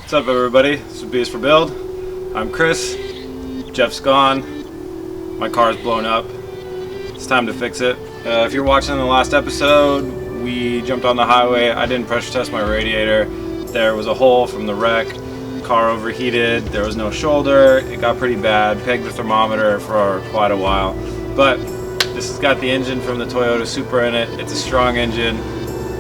What's up, everybody? This is B is for Build. I'm Chris. Jeff's gone. My car's blown up. It's time to fix it. If you're watching the last episode, we jumped on the highway. I didn't pressure test my radiator. There was a hole from the wreck. Car overheated. There was no shoulder. It got pretty bad. Pegged the thermometer for quite a while. But this has got the engine from the Toyota Supra in it. It's a strong engine.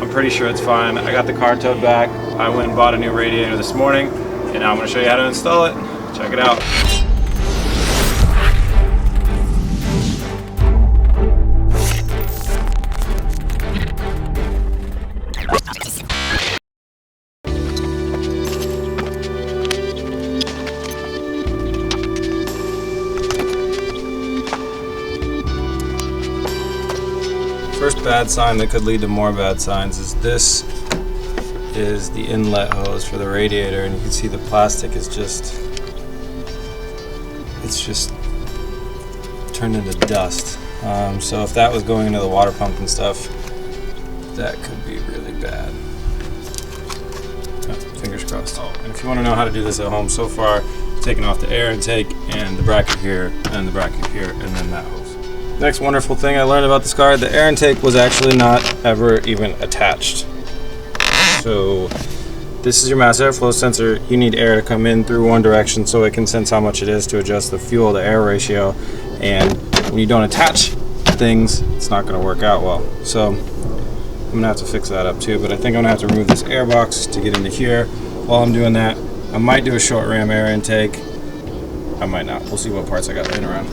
I'm pretty sure it's fine. I got the car towed back. I went and bought a new radiator this morning, and now I'm going to show you how to install it. Check it out. First bad sign that could lead to more bad signs is this is the inlet hose for the radiator, and you can see the plastic is just turned into dust. So if that was going into the water pump and stuff, that could be really bad. Oh, fingers crossed. Oh, and if you want to know how to do this at home, so far taking off the air intake and the bracket here and the bracket here and then that hose. Next wonderful thing I learned about this car, the air intake was actually not ever even attached. So this is your mass airflow sensor. You need air to come in through one direction so it can sense how much it is to adjust the fuel to air ratio. And when you don't attach things, it's not going to work out well. So I'm going to have to fix that up too, but I think I'm going to have to remove this air box to get into here. While I'm doing that, I might do a short ram air intake. I might not. We'll see what parts I got laying around.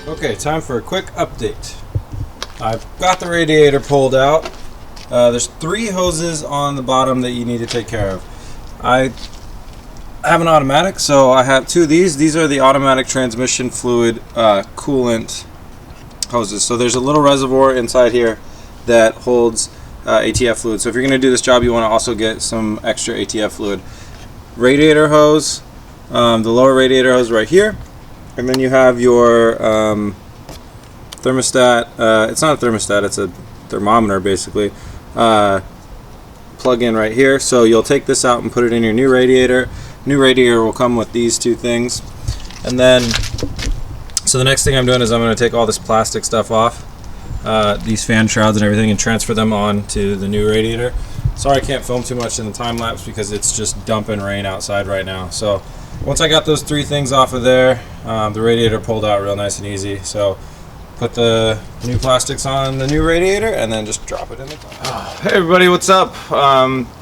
Okay, time for a quick update. I've got the radiator pulled out. There's 3 hoses on the bottom that you need to take care of. I have an automatic, so I have 2 of these. These are the automatic transmission fluid coolant hoses. So there's a little reservoir inside here that holds ATF fluid. So if you're going to do this job, you want to also get some extra ATF fluid. Radiator hose, the lower radiator hose right here. And then you have your thermostat. It's not a thermostat, it's a thermometer basically. Plug in right here. So you'll take this out and put it in your new radiator. New radiator will come with these 2 things. And then, so the next thing I'm doing is I'm going to take all this plastic stuff off, these fan shrouds and everything, and transfer them on to the new radiator. Sorry I can't film too much in the time lapse because it's just dumping rain outside right now. So once I got those 3 things off of there, the radiator pulled out real nice and easy. So put the new plastics on the new radiator and then just drop it in the car. Hey everybody, what's up?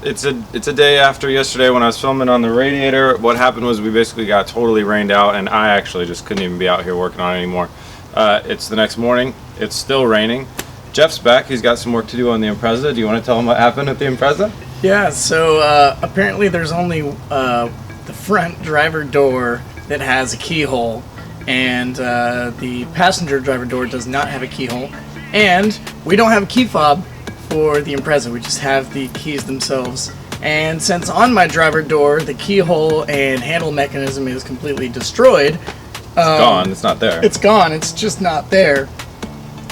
It's a day after yesterday when I was filming on the radiator. What happened was we basically got totally rained out, and I actually just couldn't even be out here working on it anymore. It's the next morning. It's still raining. Jeff's back. He's got some work to do on the Impreza. Do you want to tell him what happened at the Impreza? Yeah, so apparently there's only the front driver door that has a keyhole, and the passenger driver door does not have a keyhole, and we don't have a key fob for the Impreza. We just have the keys themselves. And since on my driver door the keyhole and handle mechanism is completely destroyed, it's gone. It's not there. It's gone. It's just not there.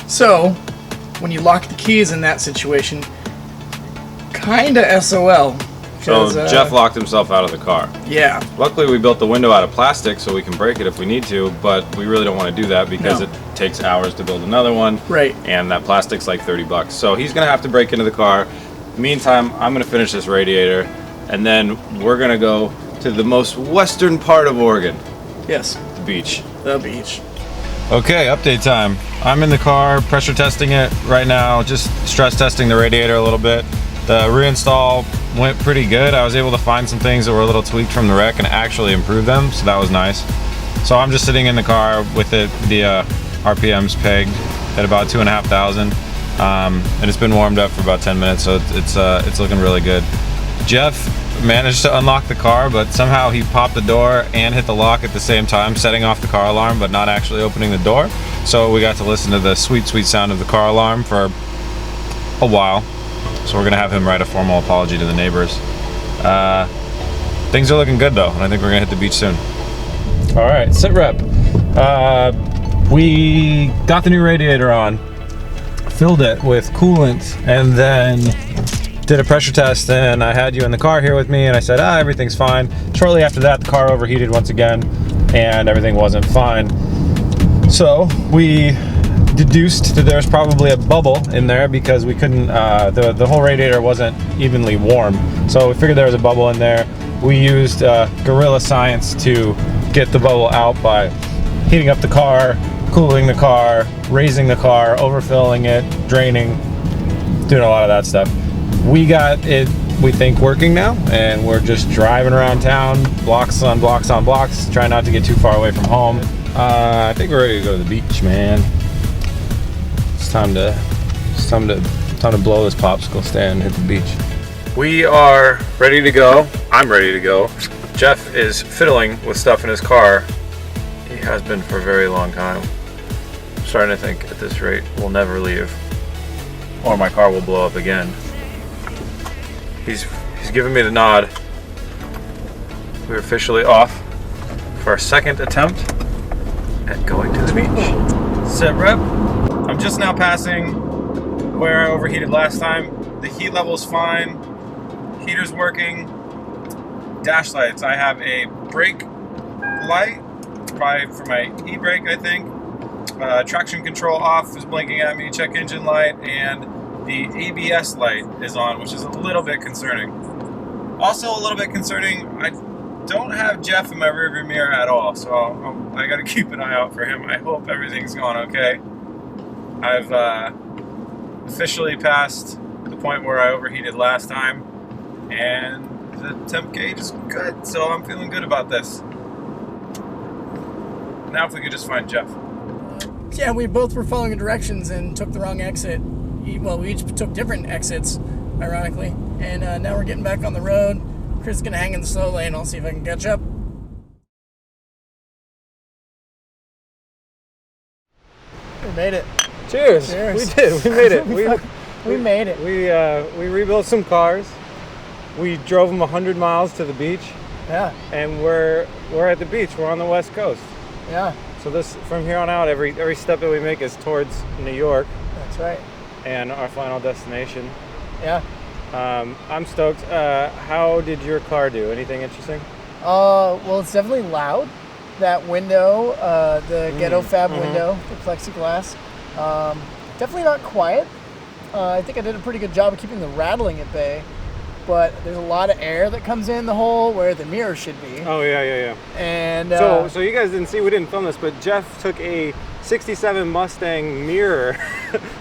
So when you lock the keys in that situation, kinda SOL. So Jeff locked himself out of the car. Yeah. Luckily we built the window out of plastic so we can break it if we need to, but we really don't want to do that because it takes hours to build another one. Right. And that plastic's like 30 bucks. So he's going to have to break into the car. Meantime, I'm going to finish this radiator, and then we're going to go to the most western part of Oregon. Yes. The beach. The beach. Okay, update time. I'm in the car, pressure testing it right now, just stress testing the radiator a little bit. The reinstall went pretty good. I was able to find some things that were a little tweaked from the wreck and actually improve them, so that was nice. So I'm just sitting in the car with the RPMs pegged at about 2,500, and it's been warmed up for about 10 minutes, so it's looking really good. Jeff managed to unlock the car, but somehow he popped the door and hit the lock at the same time, setting off the car alarm but not actually opening the door. So we got to listen to the sweet sound of the car alarm for a while. So we're gonna have him write a formal apology to the neighbors. Things are looking good though, and I think we're gonna hit the beach soon. All right, sit rep. We got the new radiator on, filled it with coolant, and then did a pressure test, and I had you in the car here with me, and I said, everything's fine. Shortly after that, the car overheated once again, and everything wasn't fine. So we deduced that there's probably a bubble in there because we couldn't, the whole radiator wasn't evenly warm. So we figured there was a bubble in there. We used guerrilla science to get the bubble out by heating up the car, cooling the car, raising the car, overfilling it, draining, doing a lot of that stuff. We got it, we think, working now, and we're just driving around town, blocks on blocks on blocks, trying not to get too far away from home. I think we're ready to go to the beach, man. It's time to blow this popsicle stand and hit the beach. We are ready to go. I'm ready to go. Jeff is fiddling with stuff in his car. He has been for a very long time. I'm starting to think at this rate we'll never leave, or my car will blow up again. He's giving me the nod. We're officially off for our second attempt at going to the beach. Sit rep. I'm just now passing where I overheated last time. The heat level's fine. Heater's working. Dash lights. I have a brake light for my e-brake, I think. Traction control off is blinking at me. Check engine light, and the ABS light is on, which is a little bit concerning. Also a little bit concerning, I don't have Jeff in my rearview mirror at all, so I gotta keep an eye out for him. I hope everything's going okay. I've officially passed the point where I overheated last time, and the temp gauge is good, so I'm feeling good about this. Now if we could just find Jeff. Yeah, we both were following directions and took the wrong exit. Well, we each took different exits, ironically. And now we're getting back on the road. Chris is going to hang in the slow lane. I'll see if I can catch up. We made it. Cheers. Cheers. We did. We made it. We made it. We rebuilt some cars. We drove them 100 miles to the beach. Yeah. And we're at the beach. We're on the West Coast. Yeah. So this, from here on out, every step that we make is towards New York. That's right. And our final destination. Yeah. I'm stoked. How did your car do? Anything interesting? Well, it's definitely loud. That window, the ghetto fab window, the plexiglass. Definitely not quiet. I think I did a pretty good job of keeping the rattling at bay. But there's a lot of air that comes in the hole where the mirror should be. Oh, yeah. And so you guys didn't see, we didn't film this, but Jeff took a 67 Mustang mirror,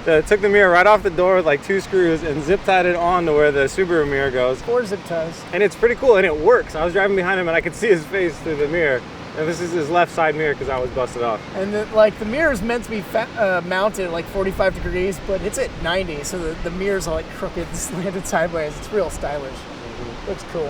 took the mirror right off the door with like 2 screws and zip tied it on to where the Subaru mirror goes. 4 zip ties. And it's pretty cool, and it works. I was driving behind him and I could see his face through the mirror. And this is his left side mirror because I was busted off. And the mirror is meant to be mounted at like 45 degrees, but it's at 90, so the mirrors are like crooked and slanted sideways. It's real stylish. Looks cool.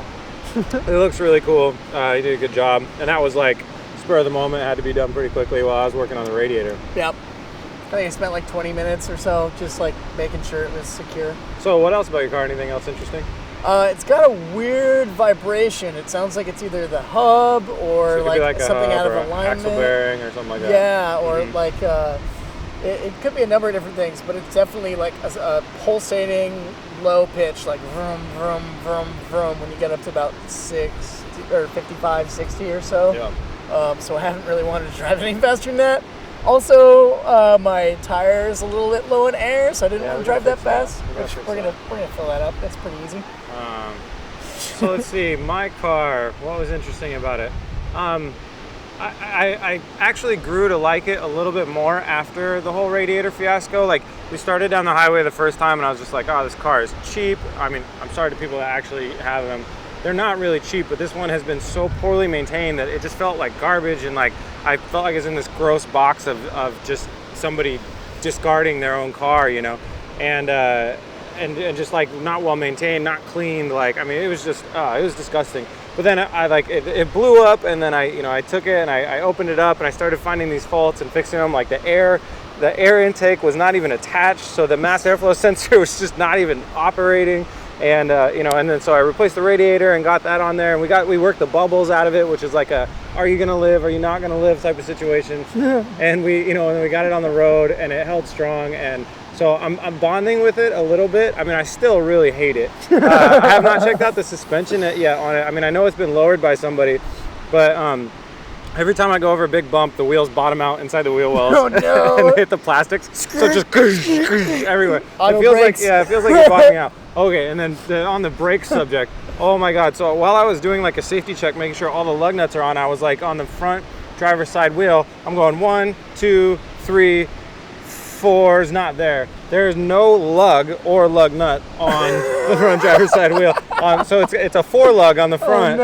It looks really cool. He did a good job. And that was like spur of the moment. It had to be done pretty quickly while I was working on the radiator. Yep. I think I spent like 20 minutes or so just like making sure it was secure. So what else about your car? Anything else interesting? It's got a weird vibration. It sounds like it's either the hub or so like something out of alignment. Axle bearing or something like that. Yeah, or like it could be a number of different things, but it's definitely like a pulsating low pitch, like vroom, vroom, vroom, vroom when you get up to about 60 or 55, 60 or so. Yeah. So I haven't really wanted to drive any faster than that. Also, my tire is a little bit low in air, so I didn't want to drive that fast. We're gonna fill that up. That's pretty easy. So let's see. My car. What was interesting about it? I actually grew to like it a little bit more after the whole radiator fiasco. Like, we started down the highway the first time, and I was just like, "Oh, this car is cheap." I mean, I'm sorry to people that actually have them. They're not really cheap, but this one has been so poorly maintained that it just felt like garbage, and like I felt like I was in this gross box of just somebody discarding their own car, you know. And and just like not well maintained, not cleaned. Like, I mean, it was just, it was disgusting. But then I like, it blew up, and then I took it and I opened it up and I started finding these faults and fixing them. Like the air intake was not even attached, so the mass airflow sensor was just not even operating. And and then so I replaced the radiator and got that on there, and we worked the bubbles out of it, which is like a, are you gonna live, are you not gonna live type of situation. And we and then we got it on the road, and it held strong. And so I'm bonding with it a little bit. I mean, I still really hate it. I have not checked out the suspension yet on it. I mean, I know it's been lowered by somebody, but every time I go over a big bump, the wheels bottom out inside the wheel wells. Oh, no. And hit the plastics. So it just everywhere. Auto it feels brakes. like, it feels like you're bottoming out. Okay, and then on the brake subject, oh my God. So while I was doing like a safety check, making sure all the lug nuts are on, I was like on the front driver's side wheel, I'm going 1, 2, 3, 4 is not there. There's no lug or lug nut on the front driver's side wheel. So it's a 4 lug on the front,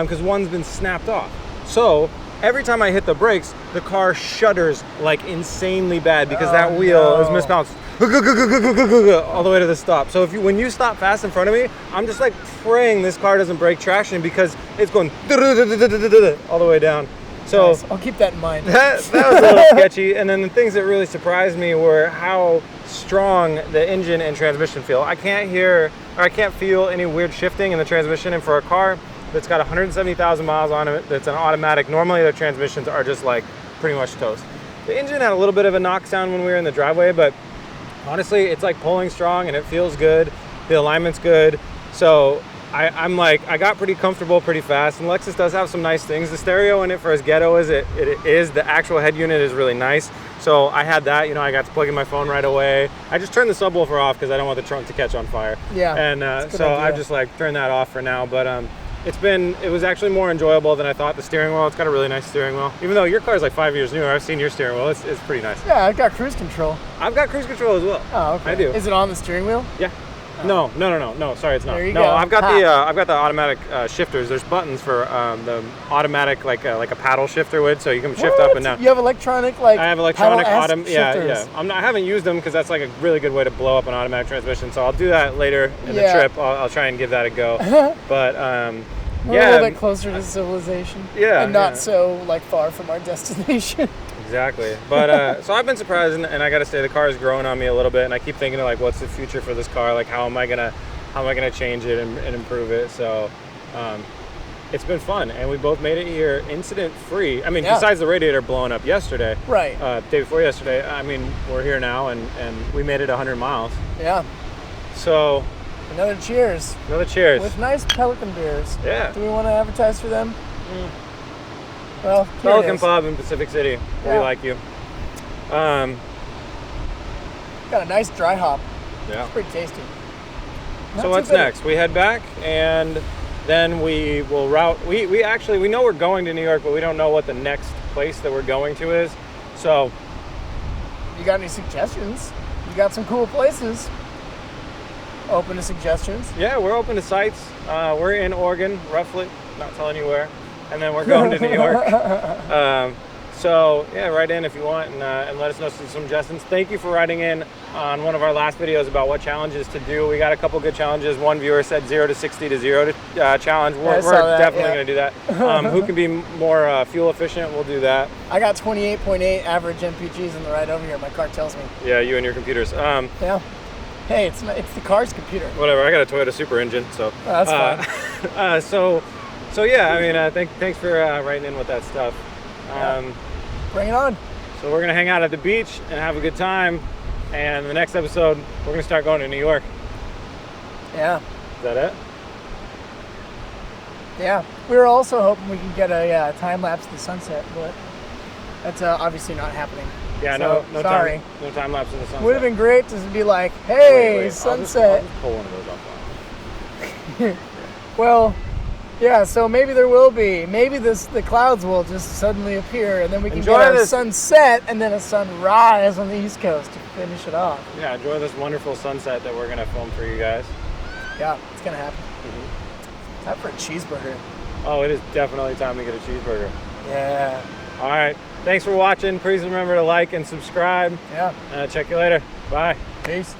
because one's been snapped off. So every time I hit the brakes, the car shudders like insanely bad because that wheel is misbalanced all the way to the stop. So when you stop fast in front of me, I'm just like praying this car doesn't break traction because it's going all the way down. So nice. I'll keep that in mind. That was a little sketchy. And then the things that really surprised me were how strong the engine and transmission feel. I can't feel any weird shifting in the transmission. And for a car that's got 170,000 miles on it, that's an automatic, normally their transmissions are just like pretty much toast. The engine had a little bit of a knock sound when we were in the driveway, but honestly, it's like pulling strong and it feels good. The alignment's good. So I'm like, I got pretty comfortable pretty fast, and Lexus does have some nice things. The stereo in it, for as ghetto as it is, the actual head unit is really nice. So I had that, I got to plug in my phone right away. I just turned the subwoofer off because I don't want the trunk to catch on fire. Yeah. And so I've just like turned that off for now. But it was actually more enjoyable than I thought. The steering wheel, it's got a really nice steering wheel. Even though your car is like 5 years newer, I've seen your steering wheel. It's pretty nice. Yeah, I've got cruise control. I've got cruise control as well. Oh, okay. I do. Is it on the steering wheel? Yeah. Oh. No. Sorry, it's not. There you go. go. I've got the automatic shifters. There's buttons for the automatic like a paddle shifter would, so you can shift up and down. You have electronic like. I have electronic shifters. Yeah. I haven't used them because that's like a really good way to blow up an automatic transmission. So I'll do that later in the trip. I'll try and give that a go. But We're a little bit closer to civilization. Yeah. And not so like far from our destination. Exactly. But so I've been surprised, and I got to say the car is growing on me a little bit, and I keep thinking like, what's the future for this car? Like, how am I gonna change it and improve it? So it's been fun, and we both made it here incident free. I mean, besides the radiator blowing up yesterday, right? Day before yesterday. I mean, we're here now, and we made it 100 miles. Yeah. So another cheers. Another cheers. With nice Pelican beers. Yeah. Do we want to advertise for them? Well, Pelican Pub in Pacific City. We like you. Got a nice dry hop. Yeah. It's pretty tasty. So what's next? We head back, and then we will route. We know we're going to New York, but we don't know what the next place that we're going to is. So, you got any suggestions? You got some cool places. Open to suggestions. Yeah, we're open to sites. We're in Oregon, roughly. Not telling you where. And then we're going to New York. So yeah, write in if you want, and let us know some suggestions. Thank you for writing in on one of our last videos about what challenges to do. We got a couple good challenges. One viewer said 0 to 60 to 0 to challenge. We're definitely going to do that. Who can be more fuel efficient? We'll do that. I got 28.8 average MPGs on the ride over here. My car tells me. Yeah, you and your computers. Yeah. Hey, it's the car's computer. Whatever. I got a Toyota Super engine, so. Oh, that's fine. So yeah, I mean, thanks for writing in with that stuff. Bring it on. So we're gonna hang out at the beach and have a good time, and the next episode we're gonna start going to New York. Yeah. Is that it? Yeah. We were also hoping we could get a time lapse of the sunset, but that's obviously not happening. Yeah, so, no sorry. No time lapse in the sunset. Would have been great to be like, hey, wait. sunset. I'll just pull one of those off. Well. Yeah, so maybe there will be. Maybe the clouds will just suddenly appear, and then we can get a sunset and then a sunrise on the East Coast to finish it off. Yeah, enjoy this wonderful sunset that we're going to film for you guys. Yeah, it's going to happen. Time for a cheeseburger. Oh, it is definitely time to get a cheeseburger. Yeah. All right. Thanks for watching. Please remember to like and subscribe. Yeah. Check you later. Bye. Peace.